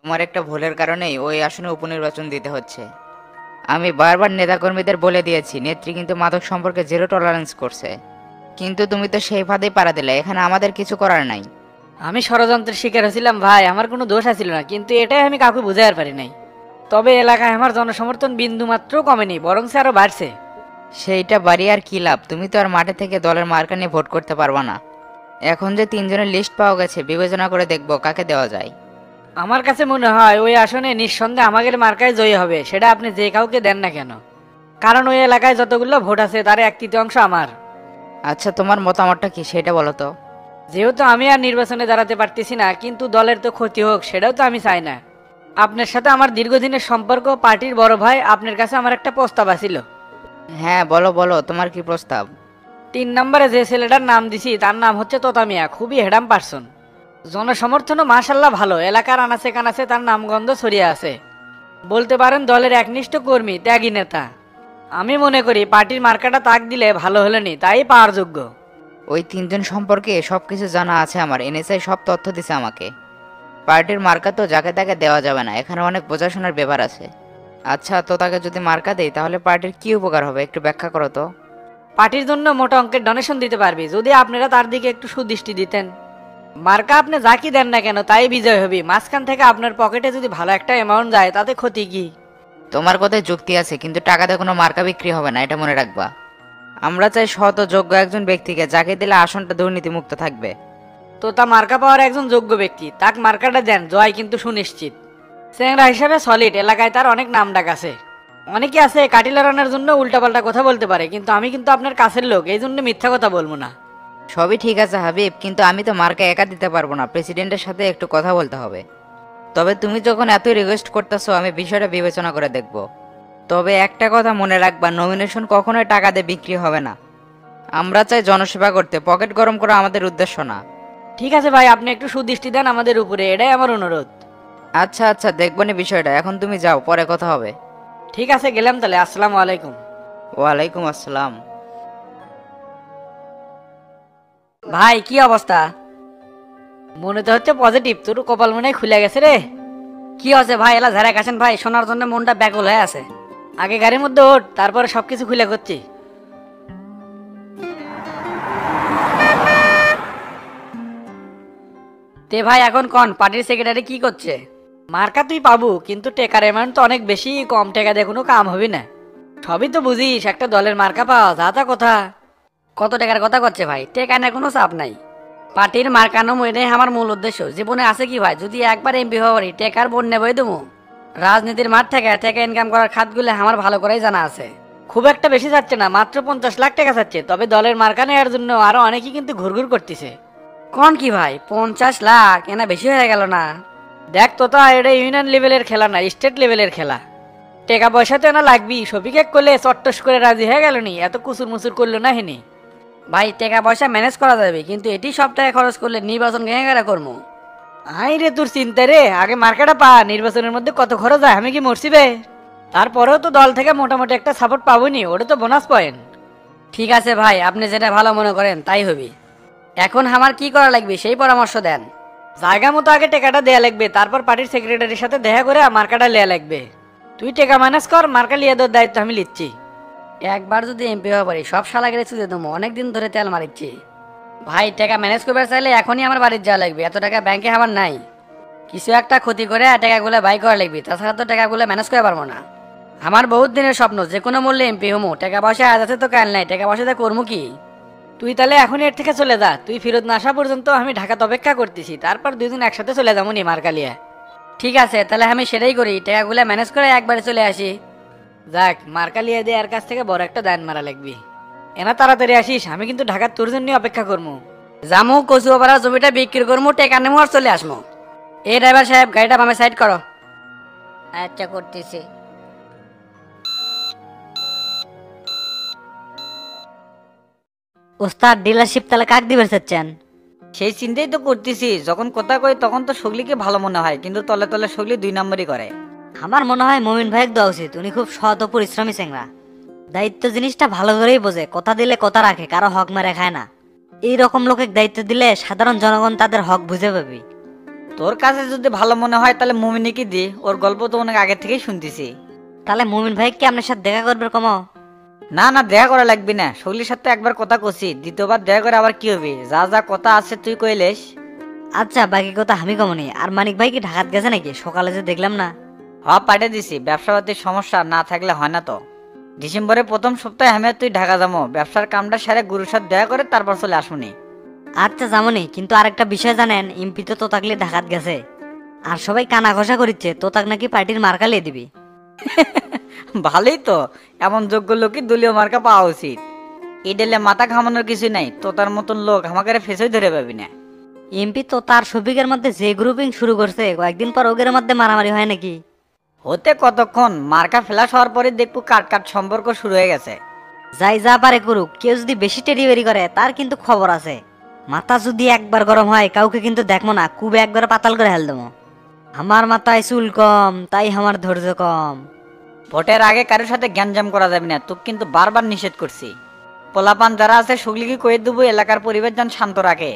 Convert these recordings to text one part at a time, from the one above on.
তোমার একটা ভুলের কারণেই ওই আসনে উপনির্বাচন দিতে হচ্ছে। আমি বারবার নেতাকর্মীদের বলে দিয়েছি, নেত্রী কিন্তু মাদক সম্পর্কে জিরো টলারেন্স করছে। কিন্তু তুমি তো সেই ফাঁদেই পাড়া দিলে, এখানে আমাদের কিছু করার নাই। আমি ষড়যন্ত্রের শিকার হয়েছিলাম ভাই, আমার কোনো দোষ আছিল না, কিন্তু এটাই আমি কাউকে বুঝাইতে পারি নাই। তবে এলাকায় আমার জনসমর্থন বিন্দু মাত্র কমেনি, বরং আরো বাড়ছে। সেইটা বাড়ি আর কি লাভ, তুমি তো আর মাঠে থেকে দলের মার্কা নিয়ে ভোট করতে পারবা না। এখন যে তিনজনের লিস্ট পাওয়া গেছে, বিবেচনা করে দেখবো কাকে দেওয়া যায়। আমার কাছে মনে হয় ওই আসনে নিঃসন্দেহে আমাদের মার্কায় জয়ী হবে, সেটা আপনি যে কাউকে দেন না কেন। কারণ ওই এলাকায় যতগুলো ভোট আছে তার 1/3 আমার। আচ্ছা, তোমার মতামতটা কি সেটা বলো তো। যেহেতু আমি আর নির্বাচনে দাঁড়াতে পারতেছি না, কিন্তু দলের তো ক্ষতি হোক সেটাও তো আমি চাই না। আপনার সাথে আমার দীর্ঘদিনের সম্পর্ক, পার্টির বড় ভাই, আপনার কাছে আমার একটা প্রস্তাব আছিল। হ্যাঁ, বলো বলো, তোমার কি প্রস্তাব? 3 নম্বরে যে ছেলেটার নাম দিছি তার নাম হচ্ছে তোতামিয়া, খুবই হেডাম পারসন। জনসমর্থনও মাশাল্লাহ ভালো, এলাকার আনাচে কানাচে তার নামগন্ধ ছড়িয়ে আছে। বলতে পারেন দলের একনিষ্ঠ কর্মী, ত্যাগী নেতা। আমি মনে করি পার্টির মার্কাটা তাক দিলে ভালো হলেনি, তাই পাওয়ার যোগ্য। ওই তিনজন সম্পর্কে সবকিছু জানা আছে আমার, এনএসআই সব তথ্য দিছে আমাকে। পার্টির মার্কা তো যাকে তাকে দেওয়া যাবে না, এখানে অনেক বোঝাশোনার ব্যাপার আছে। আচ্ছা, তো তাকে যদি মার্কা দেই তাহলে পার্টির কি উপকার হবে, একটু ব্যাখ্যা করো তো। পার্টির জন্য মোটা অঙ্কের ডোনেশন দিতে পারবি, যদি আপনারা তার দিকে একটু সুদৃষ্টি দিতেন। মার্কা আপনি যা কি দেন না কেন তাই বিজয় হবি, মাঝখান থেকে আপনার পকেটে যদি ভালো একটা অ্যামাউন্ট যায় তাতে ক্ষতি কি? তোমার কথায় যুক্তি আছে, কিন্তু টাকাতে কোনো মার্কা বিক্রি হবে না, এটা মনে রাখবা। আমরা চাই সৎ ও যোগ্য একজন ব্যক্তিকে, যাকে দিলে আসনটা দুর্নীতিমুক্ত থাকবে। তো তা মার্কা পাওয়ার একজন যোগ্য ব্যক্তি, তাক মার্কাটা দেন, জয় কিন্তু সুনিশ্চিত। চেংরা হিসাবে সলিড, এলাকায় তার অনেক নাম ডাক আছে। অনেকে আছে কাটিলারানোর জন্য উল্টাপাল্টা কথা বলতে পারে, কিন্তু আমি কিন্তু আপনার কাছের লোক, এই জন্য মিথ্যা কথা বলবো না। সবই ঠিক আছে হাবিব, কিন্তু আমি তো মার্কা একা দিতে পারবো না, প্রেসিডেন্টের সাথে একটু কথা বলতে হবে। তবে তুমি যখন এতই রিকোয়েস্ট করতেছো, আমি বিষয়টা বিবেচনা করে দেখব। তবে একটা কথা মনে রাখবা, নমিনেশন কখনোই টাকা দিয়ে বিক্রি হবে না। আমরা চাই জনসেবা করতে, পকেট গরম করা আমাদের উদ্দেশ্য না। ঠিক আছে ভাই, আপনি একটু সুদৃষ্টি দেন আমাদের উপরে, এটাই আমার অনুরোধ। আচ্ছা আচ্ছা, দেখবো না বিষয়টা, এখন তুমি যাও, পরে কথা হবে। ঠিক আছে, গেলাম তাহলে, আসসালামু আলাইকুম। ওয়ালাইকুম আসসালাম। ভাই কি অবস্থা? মনে তো হচ্ছে পজিটিভ, তোর কপাল মনে হয় খুলে গেছে রে। কি আছে ভাই, এলা ঝাড়া কাছেন ভাই, শোনার জন্য মনটা ব্যাকুল হয়ে আছে। আগে গাড়ির মধ্যে ওঠ, তারপরে সবকিছু খুলে করছি। তে ভাই এখন কোন পার্টির সেক্রেটারি কি করছে? মার্কা তুই পাবো, কিন্তু টেকার অ্যামাউন্ট তো অনেক বেশি, কম টাকা দিয়ে কোনো কাম হবে না। সবই তো বুঝিস, একটা দলের মার্কা পাওয়া যা তা কথা। কত টাকার কথা করছে ভাই, টেকা না কোনো চাপ নাই। পার্টির মার্কানো এটাই আমার মূল উদ্দেশ্য। জীবনে আছে কি ভাই, যদি একবার এমপি হওয়া পারি টেকার বোন নেবই দেবো। রাজনীতির মাঠ থেকে টাকা ইনকাম করার খাতগুলো আমার ভালো করেই জানা আছে। খুব একটা বেশি যাচ্ছে না, মাত্র 50 লাখ টাকা যাচ্ছে। তবে দলের মার্কা নেওয়ার জন্য আরো অনেকেই কিন্তু ঘুরঘুর করতেছে। কোন কি ভাই, 50 লাখ এনা বেশি হয়ে গেল না? দেখ তোতা, এটা ইউনিয়ন লেভেলের খেলা না, স্টেট লেভেলের খেলা। টাকা পয়সা তো এনা লাগবি, সবিকে করলে চট্টস করে রাজি হয়ে গেল নি, এত কুসুর মুসুর করলো না হেনি। ভাই টাকা পয়সা ম্যানেজ করা যাবে, কিন্তু এটি সব টাকা খরচ করলে নির্বাচন গেঁড়া করবো। আই রে তোর চিন্তা রে, আগে মার্কেটটা পা, নির্বাচনের মধ্যে কত খরচ হয় আমি কি মরছি বে? তারপরেও তো দল থেকে মোটামুটি একটা সাপোর্ট পাবোনি, ওটা তো বোনাস পয়েন্ট। ঠিক আছে ভাই, আপনি যেটা ভালো মনে করেন তাই হবি। এখন আমার কি করা লাগবে সেই পরামর্শ দেন। জায়গা মতো আগে টাকাটা দেয়া লাগবে, তারপর পার্টির সেক্রেটারির সাথে দেখা করে মার্কাটা লিয়া লাগবে। তুই টাকা ম্যানেজ কর, মার্কা লিয়ে দেওয়ার দায়িত্ব আমি লিচ্ছি। একবার যদি এমপি হওয়া পারি সব শালা গেলে চুজে দেবো, অনেকদিন ধরে তেল মারিচ্ছি। ভাই টাকা ম্যানেজ করবার চাইলে এখনই আমার বাড়ির যাওয়া লাগবে, এত টাকা ব্যাংকে আমার নাই। কিছু একটা ক্ষতি করে টাকাগুলো বাই করা লাগবে, তাছাড়া তো টাকাগুলো ম্যানেজ করে পারবো না। আমার বহুত দিনের স্বপ্ন যে কোনো মূল্যে এমপি হমো, টাকা পয়সা আজ আছে তো কাল নাই, টাকা পয়সাতে করবো কি? তুই তাহলে এখনই এর থেকে চলে যা, তুই ফেরত না আসা পর্যন্ত আমি ঢাকাতে অপেক্ষা করতেছি, তারপর দুদিন একসাথে চলে যাবো নি মার্কালিয়া। ঠিক আছে তাহলে আমি সেটাই করি, টাকাগুলো ম্যানেজ করে একবারে চলে আসি। যাক, মার্কালিয়া দিয়ে এর কাছ থেকে বড় একটা দান মারা লাগবি। এনা তাড়াতাড়ি আসিস, আমি কিন্তু ঢাকার তোর জন্য অপেক্ষা করবো। জামু কচুয়াপাড়া জমিটা বিক্রি করবো, টাকা নেবো আর চলে আসবো। এই ড্রাইভার সাহেব, গাড়িটা বামে সাইড করো। আচ্ছা, করতেছি। ওস্তাদ ডিলারশিপ তাহলে কাক দিবে চাচ্ছেন? সেই চিন্তাই তো করতেছি, যখন কথা কই তখন তো সগলিকে ভালো মনে হয়, কিন্তু তলে তলে সগলি 2 নম্বরই করে। আমার মনে হয় মমিন ভাইক দেওয়া উচিত, উনি খুব সৎ ও পরিশ্রমী চেংরা। দায়িত্ব জিনিসটা ভালো করেই বোঝে, কথা দিলে কথা রাখে, কারো হক মেরে খায় না। এই রকম লোকে দায়িত্ব দিলে সাধারণ জনগণ তাদের হক বুঝে পাবি। তোর কাছে যদি ভালো মনে হয় তাহলে মুমিনিকে দি, ওর গল্প তো অনেক আগে থেকেই শুনতেছি। তাহলে মুমিন ভাই কি আপনার সাথে দেখা করবে কমো? না না, দেখা করা লাগবি না, সগলির সাথে একবার কথা কছি, দ্বিতীয়বার দেখা করে আবার কি হবে? যা যা কথা আছে তুই কইলেস। আচ্ছা, বাকি কথা আমি কমনি। আর মানিক ভাই কি ঢাকাত গেছে নাকি? সকালে যে দেখলাম না। পাঠিয়ে দিছি, ব্যবসাপাতির সমস্যা না থাকলে হয় না তো। ডিসেম্বরের প্রথম সপ্তাহে আমি আর তুই ঢাকা যাবো, ব্যবসার কামটা সেরে গুরুর সাথে দেখা করে তারপর চলে আসুনি। আচ্ছা যামনি, কিন্তু আরেকটা বিষয় জানেন, এমপি তো তোতাকলি ঢাকাত গেছে। আর সবাই কানা ঘষা করিচ্ছে তোতাক নাকি পার্টির মার্কা লিয়ে দিবি। ভালোই তো, এমন যোগ্য লোকই দলীয় মার্কা পাওয়া উচিত। ইডেলে মাথা ঘামানোর কিছু নাই, তো তার মতন লোক আমাকে ফেসই ধরে পাবি না। এমপি তো তার শফিকের মধ্যে যে গ্রুপিং শুরু করছে, কয়েকদিন পর ওদের মধ্যে মারামারি হয় নাকি? হতে কতক্ষণ, মার্কা ফেলাস হওয়ার পরে দেখবো কাট কাট সম্পর্ক শুরু হয়ে গেছে। যাই যা পারে করুক, কেউ যদি বেশি টেরিবেরি করে তার কিন্তু খবর আছে। মাথা যদি একবার গরম হয় কাউকে কিন্তু দেখবো না, কুবে একবার পাতাল করে হেল দেবো। আমার মাথায় চুল কম, তাই আমার ধৈর্য কম। ভোটের আগে কারোর সাথে গ্যাঞ্জাম করা যাবে না, তোকে কিন্তু বারবার নিষেধ করছি। পোলাপান যারা আছে সুগলিকে কয়ে দেবো এলাকার পরিবেশ যেন শান্ত রাখে।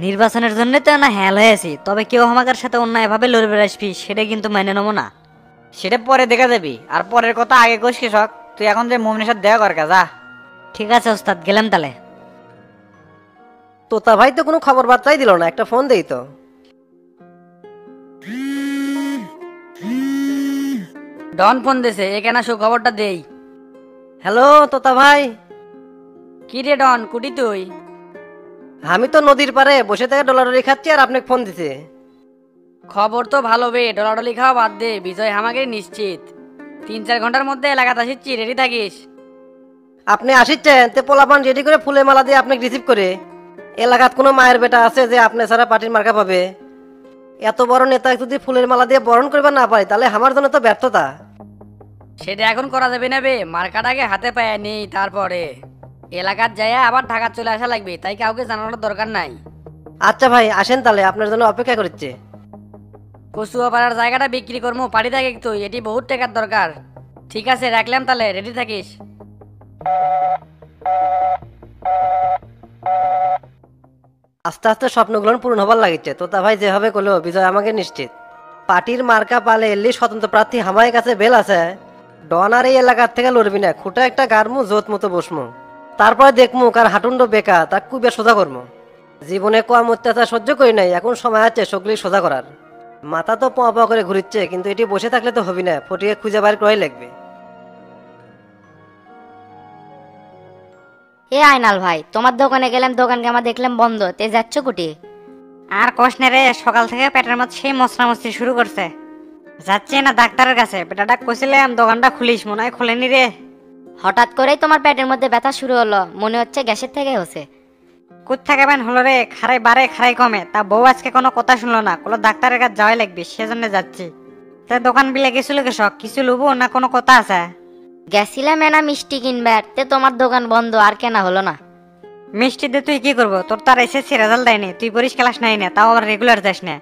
নির্বাচনের জন্য তো না হেল হয়েছি, তবে কেউ আমাদের সাথে অন্যায়ভাবে লড়ে বেড়াসবি সেটা কিন্তু মেনে নেবো না। সেটা পরে দেখা যাবি, আর পরের কথা আগে কোষ কৃষক। তুই এখন যে মুমিনের সাথে দেখা কর যা। ঠিক আছে ওস্তাদ, গেলাম তাহলে। তোতা ভাই তো কোনো খবর বার্তাই দিল না, একটা ফোন দেই তো। ডন ফোন দিছে, এখানে সুখবরটা দেই। হ্যালো তোতা ভাই। কি রে ডন, কুটি তুই? আমি তো নদীর পাড়ে বসে থেকে ডলাডলি খাচ্ছি আর আপনাকে ফোন দিছে। খবর তো ভালো বে, ডলাডলি খাওয়া বাদ দে, বিজয় আমাকে নিশ্চিত। 3-4 ঘন্টার মধ্যে এলাকাতে আসিচ্ছি, রেডি থাকিস। আপনি আসিচ্ছেন তে পোলাপান রেডি করে ফুলের মালা দিয়ে আপনাকে রিসিভ করে। এলাকাত কোনো মায়ের বেটা আছে যে আপনি ছাড়া পার্টির মার্কা পাবে? এত বড় নেতা যদি ফুলের মালা দিয়ে বরণ করবে না পারে তাহলে আমার জন্য তো ব্যর্থতা। সেটা এখন করা যাবে না বে, মার্কাটাকে হাতে পায়ে নেই, তারপরে এলাকার যায় আবার ঢাকা চলে আসা লাগবে, তাই কাউকে জানানোর দরকার নাই। আচ্ছা ভাই আসেন তাহলে, আপনার জন্য অপেক্ষা করছে। কচুয়া পাড়ার জায়গাটা বিক্রি করবো, পাড়ি থাকে তুই, এটি বহুত টাকার দরকার। ঠিক আছে রাখলাম তাহলে, রেডি থাকিস। আস্তে আস্তে স্বপ্নগুলো পূরণ হবার লাগিচ্ছে। তোতা ভাই যেভাবে করলো বিজয় আমাকে নিশ্চিত। পার্টির মার্কা পালে এলি স্বতন্ত্র প্রার্থী আমার কাছে বেল আছে। ডন আর এই এলাকার থেকে লড়বি না, খুঁটা একটা গারমু জোত মতো বসমু, তারপরে দেখমু কার হাঁটুন্ড বেকা তা কুবে সোজা করবো। জীবনে কম অত্যাচার সহ্য করি নাই, এখন সময় আছে সকলেই সোজা করার। মাথা তো পোয়া পোয়া করে ঘুরিচ্ছে, কিন্তু এটি বসে থাকলে তো হবি না, ফটিয়ে খুঁজে বাইর করাই লাগবে। এ আয়নাল ভাই, তোমার দোকানে গেলাম, দোকানকে আমার দেখলাম বন্ধ, তে যাচ্ছ কুটি? আর কষনে রে, সকাল থেকে পেটের মধ্যে সেই মশরামস্তি শুরু করছে। যাচ্ছি না ডাক্তারের কাছে, বেটাটা কইছিলাম দোকানটা খুলিস, মনে হয় খুলেনি রে। হঠাৎ করেই তোমার পেটের মধ্যে ব্যথা শুরু হলো, মনে হচ্ছে গ্যাসের থেকে হচ্ছে। কোথেকে বেন হলো রে? খারাই বাড়ে খারাই কমে, তা বউ আজকে কোনো কথা শুনলো না, কোনো ডাক্তারের কাছে যাওয়াই লাগবে, সেজন্য যাচ্ছি। তা দোকান বিলে গেছিল কেসব, কিছু লুবো না কোনো কথা আছে? গেছিলাম এনা মিষ্টি কিনবে, তে তোমার দোকান বন্ধ, আর কেনা হলো না। মিষ্টি দিয়ে তুই কি করবো? তোর তার এসএসসি রেজাল্ট দেয়নি, তুই পড়িস ক্লাস নাই না, তাও আবার রেগুলার যাস না।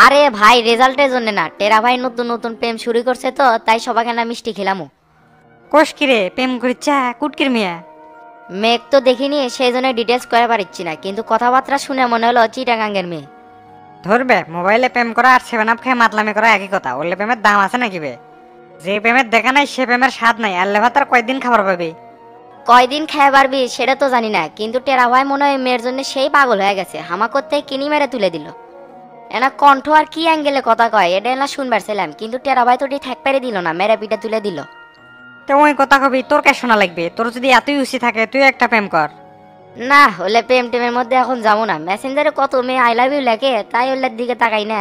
আরে ভাই রেজাল্টের জন্য না, টেরা ভাই নতুন নতুন প্রেম শুরু করছে তো, তাই সবাইকে না মিষ্টি খেলামু। কোষ কিরে প্রেম করিচ্ছা কুটকির মিয়া? মেঘ তো দেখিনি, সেই জন্য ডিটেলস করে পারিচ্ছি না, কিন্তু কথাবার্তা শুনে মনে হলো চিটাগাঙ্গের মেয়ে। ধরবে মোবাইলে প্রেম করা আর 7 আপ খেয়ে মাতলামি করা একই কথা, ওলে প্রেমের দাম আছে নাকি বে? যে প্রেমের দেখা নাই সে প্রেমের স্বাদ নাই, আর লেভা তার কয়দিন খাবার পাবি? কয়দিন খেয়ে পারবি সেটা তো জানি না, কিন্তু টেরা ভাই মনে হয় মেয়ের জন্য সেই পাগল হয়ে গেছে, হামা করতে কিনি মেরে তুলে দিল। এনা কণ্ঠ আর কি অ্যাঙ্গেলে কথা কয় এটা না শুনবার ছিলাম, কিন্তু টেরা ভাই তো ঠেক পেরে দিল না, মেরে পিঠে তুলে দিল। তো ওই কথা কবি, তোর কে শোনা লাগবে? তোর যদি এতই উচি থাকে তুই একটা প্রেম কর। না হলে প্রেম টেমের মধ্যে এখন যাবো না, মেসেঞ্জারে কত মেয়ে আই লাভ ইউ লেখে, তাই ওলের দিকে তাকাই না।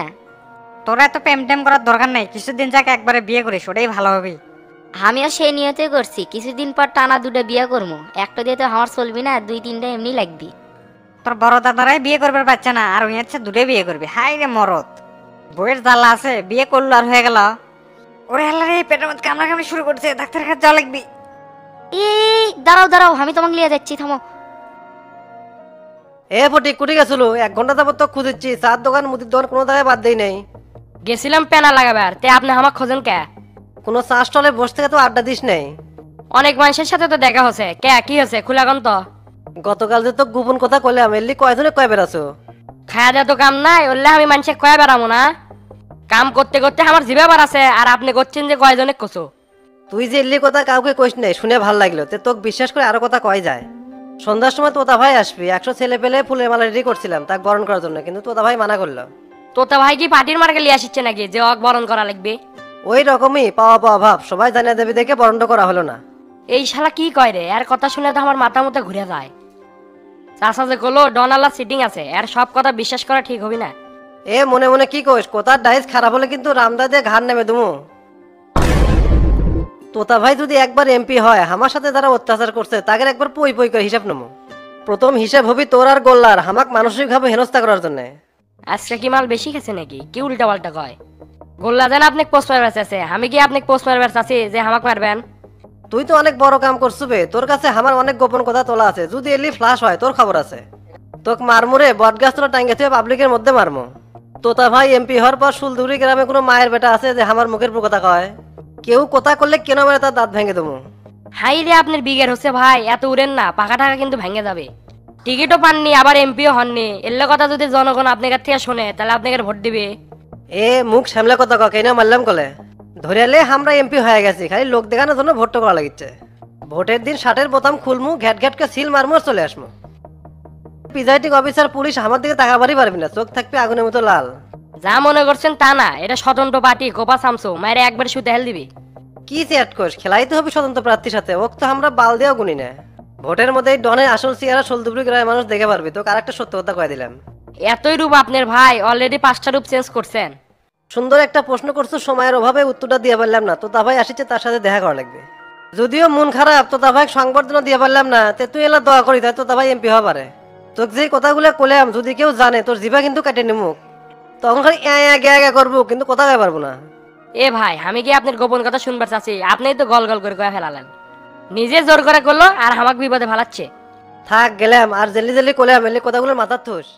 তোর এত প্রেম টেম করার দরকার নেই, কিছুদিন যাকে একবারে বিয়ে করিস ওটাই ভালো হবে। আমিও সেই নিয়তে করছি, কিছুদিন পর টানা 2টা বিয়ে করবো, একটা দিয়ে তো আমার চলবি না, 2-3টা এমনি লাগবি। তোর বড় দাদারাই বিয়ে করবে পারছে না, আর ওই হচ্ছে দুটো বিয়ে করবি। হাই রে মরদ, বইয়ের জ্বালা আছে, বিয়ে করলো আর হয়ে গেল। ওরে আল্লাহ রে, পেটের মধ্যে কামড়া কামড়ি শুরু করছে, ডাক্তারের কাছে যাওয়া লাগবি। এই দাঁড়াও দাঁড়াও, আমি তোমাকে নিয়ে যাচ্ছি, থামো। এ ফটিক কুটি গেছিল, 1 ঘন্টা যাবত তো খুঁজেছি, চার দোকান মুদির দোকান কোনো জায়গায় বাদ দেই নাই। গেছিলাম পেনা লাগাবার, তে আপনি আমার খোঁজেন কে? কোনো চা স্টলে বসে থেকে তো আড্ডা দিস নাই। অনেক মানুষের সাথে তো দেখা হচ্ছে, কে কি হচ্ছে খুলাগন তো। গতকাল যে তো গোপন কথা কইলাম, এলি কয়জনে কয় বেড়াছো? খায়া দেওয়া তো কাম নাই, ওরলে আমি মানুষে কয়া বেড়াবো না। কাম করতে করতে আমার জিভে বার আছে, আর আপনি করছেন যে কয়জনে কছো। তুই যে এলি কথা কাউকে কইস নাই, শুনে ভাল লাগলো। তে তোকে বিশ্বাস করে আরো কথা কয় যায়। সন্ধ্যার সময় তোতা ভাই আসবি, 100 ছেলে পেলে ফুলের মালা রেডি করছিলাম তাকে বরণ করার জন্য, কিন্তু তোতা ভাই মানা করলো। তোতা ভাই কি পার্টির মার্কে লিয়ে আসছে নাকি যে অক বরণ করা লাগবে? ওই রকমই পাওয়া পাওয়া ভাব, সবাই জানিয়ে দেবে দেখে বরণ করা হলো না। এই শালা কি কয় রে, এর কথা শুনে তো আমার মাথা মতো ঘুরে যায়। চাষা যে কলো ডনালা সিটিং আছে, এর সব কথা বিশ্বাস করা ঠিক হবি না। এ মনে মনে কি কইস, কোথার ডাইস খারাপ হলে কিন্তু রামদা দিয়ে ঘাড় নেমে দুমু। তোতা ভাই যদি একবার এমপি হয়, আমার সাথে যারা অত্যাচার করছে তাদের একবার পই পই করে হিসাব নেবো। প্রথম হিসাব হবি তোর আর গোল্লার, হামাক মানসিকভাবে হেনস্থা করার জন্য। আজকে কি মাল বেশি খেছে নাকি? কি উল্টা পাল্টা কয়? গোল্লা দেন আপনি পোস্ট মারবার চাচ্ছে, আমি কি আপনি পোস্ট মারবার চাচ্ছি যে হামাক মারবেন? তুই তো অনেক বড় কাম করছু বে, তোর কাছে আমার অনেক গোপন কথা তোলা আছে। যদি এলি ফ্লাশ হয় তোর খবর আছে। তোকে মারমুরে বটগাছ তোলা টাঙ্গে থেকে পাবলিকের মধ্যে মারমু। তোতা ভাই এমপি হওয়ার পর সুলদুরি গ্রামে কোনো মায়ের বেটা আছে যে আমার মুখের উপর কথা কয়? কেউ কথা করলে কেন মেরে তার দাঁত ভেঙে দেবো। হাই রে আপনার বিগের হচ্ছে ভাই, এত উড়েন না, পাকা টাকা কিন্তু ভেঙে যাবে। টিকিটও পাননি, আবার এমপিও হননি, এলে কথা যদি জনগণ আপনার কাছ থেকে শোনে তাহলে আপনাকে ভোট দিবে। এ মুখ সামলে কথা কে না মারলাম কলে ধরে এলে আমরা এমপি হয়ে গেছি, খালি লোক দেখানোর জন্য ভোটটা করা লাগিচ্ছে। ভোটের দিন শার্টের বোতাম খুলমু, ঘ্যাট ঘ্যাটকে সিল মারমু আর চলে আসমু। প্রিজাইডিং অফিসার পুলিশ আমার দিকে তাকাবারই পারবি না, চোখ থাকবে আগুনের মতো লাল। যা মনে করছেন তা না, এটা স্বতন্ত্র পার্টি, কোপা সামসু মায়ের একবার শুতে হেল দিবি। কি চ্যাট কোষ, খেলাই তো হবে স্বতন্ত্র প্রার্থীর সাথে, ওক তো আমরা বাল দেওয়া গুনি না। ভোটের মধ্যে ডনের আসল চেহারা সোলদুবরি গ্রামের মানুষ দেখে পারবি। তোকে আরেকটা সত্য কথা কয়ে দিলাম। এতই রূপ আপনার ভাই, অলরেডি 5টা রূপ চেঞ্জ করছেন। সুন্দর একটা প্রশ্ন করছো, সময়ের অভাবে উত্তরটা দিয়ে পারলাম না। তোতা ভাই আসিছে, তার সাথে দেখা করা লাগবে। যদিও মন খারাপ, তোতা ভাই সংবর্ধনা দিয়ে পারলাম না, তে তুই এলা দোয়া করি তাই তোতা ভাই এমপি হওয়া পারে। তোকে যে কথাগুলো কলাম যদি কেউ জানে তোর জিভা কিন্তু কেটে নিমুক। তখন খালি গ্যা করবো, কিন্তু কথা গায়ে পারবো না। এ ভাই, আমি কি আপনার গোপন কথা শুনবার চাচ্ছি? আপনিই তো গল গল করে কয়ে ফেলালেন। নিজে জোর করে করলো আর আমাকে বিপদে ফেলাচ্ছে। থাক গেলাম, আর জেলি জেলি কলাম, এলে কথাগুলোর মাথার থুস।